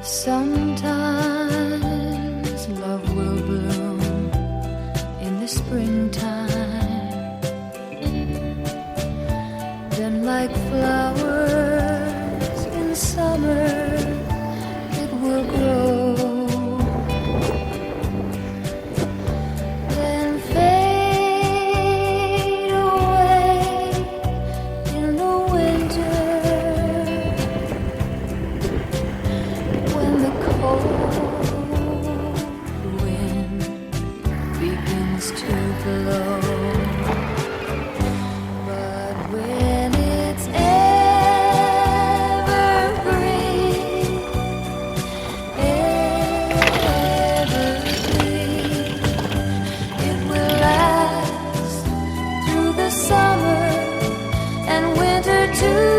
Sometimes love will bloom in the springtime. Then like flowers in summer it will grow. Then fade away in the winter. When the cold wind begins to blow. But when it's evergreen, evergreen, it will last through the summer and winter too.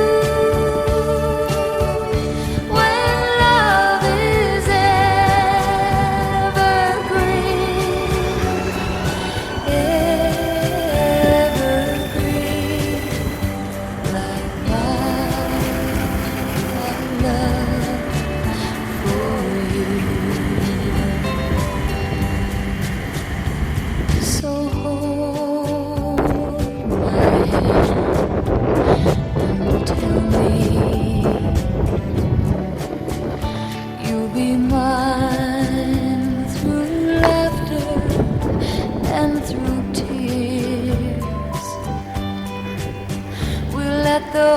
The